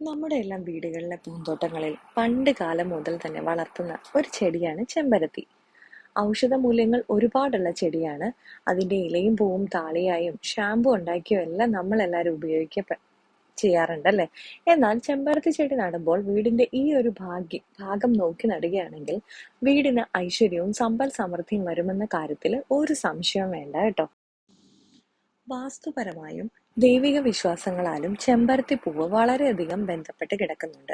നമ്മുടെ എല്ലാം വീടുകളിലെ പൂന്തോട്ടങ്ങളിൽ പണ്ട് കാലം മുതൽ തന്നെ വളർത്തുന്ന ഒരു ചെടിയാണ് ചെമ്പരത്തി. ഔഷധ മൂല്യങ്ങൾ ഒരുപാടുള്ള ചെടിയാണ്. അതിന്റെ ഇലയും പൂവും താളിയായും ഷാമ്പു ഉണ്ടാക്കിയും എല്ലാം നമ്മൾ എല്ലാവരും ചെയ്യാറുണ്ടല്ലേ. എന്നാൽ ചെമ്പരത്തി ചെടി നടുമ്പോൾ വീടിന്റെ ഈ ഒരു ഭാഗം നോക്കി നടുകയാണെങ്കിൽ വീടിന് ഐശ്വര്യവും സമ്പൽ സമൃദ്ധിയും വരുമെന്ന കാര്യത്തിൽ ഒരു സംശയവും വേണ്ട കേട്ടോ. വാസ്തുപരമായും ദൈവിക വിശ്വാസങ്ങളാലും ചെമ്പരത്തിപ്പൂവ് വളരെയധികം ബന്ധപ്പെട്ട് കിടക്കുന്നുണ്ട്.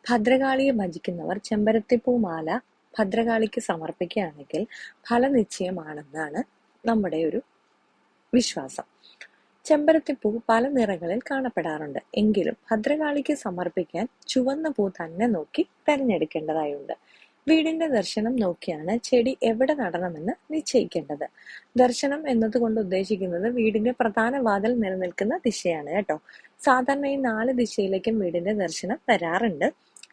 ഭദ്രകാളിയെ ഭജിക്കുന്നവർ ചെമ്പരത്തിപ്പൂ മാല ഭദ്രകാളിക്ക് സമർപ്പിക്കുകയാണെങ്കിൽ ഫലനിശ്ചയമാണെന്നാണ് നമ്മുടെ ഒരു വിശ്വാസം. ചെമ്പരത്തിപ്പൂ പല നിറങ്ങളിൽ കാണപ്പെടാറുണ്ട്. എങ്കിലും ഭദ്രകാളിക്ക് സമർപ്പിക്കാൻ ചുവന്ന പൂ തന്നെ നോക്കി തെരഞ്ഞെടുക്കേണ്ടതായുണ്ട്. വീടിന്റെ ദർശനം നോക്കിയാണ് ചെടി എവിടെ നടണമെന്ന് നിശ്ചയിക്കേണ്ടത്. ദർശനം എന്നതുകൊണ്ട് ഉദ്ദേശിക്കുന്നത് വീടിന്റെ പ്രധാന വാതിൽ നിലനിൽക്കുന്ന ദിശയാണ് കേട്ടോ. സാധാരണ ഈ 4 ദിശയിലേക്കും വീടിന്റെ ദർശനം വരാറുണ്ട്.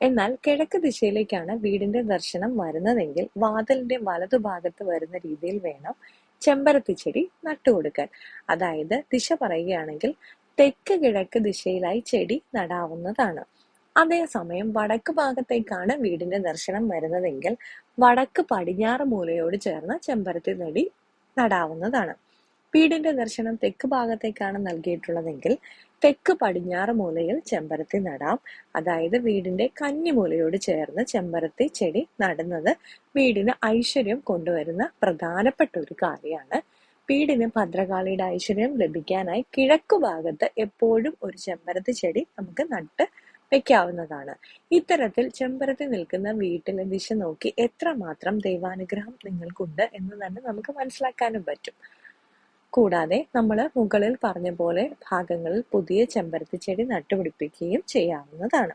എന്നാൽ കിഴക്ക് ദിശയിലേക്കാണ് വീടിന്റെ ദർശനം വരുന്നതെങ്കിൽ വാതിലിന്റെ വലതുഭാഗത്ത് വരുന്ന രീതിയിൽ വേണം ചെമ്പരത്തി ചെടി നട്ടുകൊടുക്കാൻ. അതായത് ദിശ പറയുകയാണെങ്കിൽ തെക്ക് കിഴക്ക് ദിശയിലായി ചെടി നടാവുന്നതാണ്. അതേസമയം വടക്ക് ഭാഗത്തേക്കാണ് വീടിന്റെ ദർശനം വരുന്നതെങ്കിൽ വടക്ക് പടിഞ്ഞാറ് മൂലയോട് ചേർന്ന് ചെമ്പരത്തി ചെടി നടാവുന്നതാണ്. വീടിന്റെ ദർശനം തെക്ക് ഭാഗത്തേക്കാണ് നൽകിയിട്ടുള്ളതെങ്കിൽ തെക്ക് പടിഞ്ഞാറ് മൂലയിൽ ചെമ്പരത്തി നടാം. അതായത് വീടിന്റെ കന്നിമൂലയോട് ചേർന്ന് ചെമ്പരത്തി ചെടി നടുന്നത് വീടിന് ഐശ്വര്യം കൊണ്ടുവരുന്ന പ്രധാനപ്പെട്ട ഒരു കാര്യമാണ്. വീടിന് ഭദ്രകാളിയുടെ ഐശ്വര്യം ലഭിക്കാനായി കിഴക്കു ഭാഗത്ത് എപ്പോഴും ഒരു ചെമ്പരത്തി ചെടി നമുക്ക് നട്ട് വെക്കാവുന്നതാണ്. ഇത്തരത്തിൽ ചെമ്പരത്തി നിൽക്കുന്ന വീട്ടിലെ ദിശ നോക്കി എത്രമാത്രം ദൈവാനുഗ്രഹം നിങ്ങൾക്കുണ്ട് എന്ന് തന്നെ നമുക്ക് മനസ്സിലാക്കാനും പറ്റും. കൂടാതെ നമ്മൾ മുകളിൽ പറഞ്ഞ പോലെ ഭാഗങ്ങളിൽ പുതിയ ചെമ്പരത്തി ചെടി നട്ടുപിടിപ്പിക്കുകയും ചെയ്യാവുന്നതാണ്.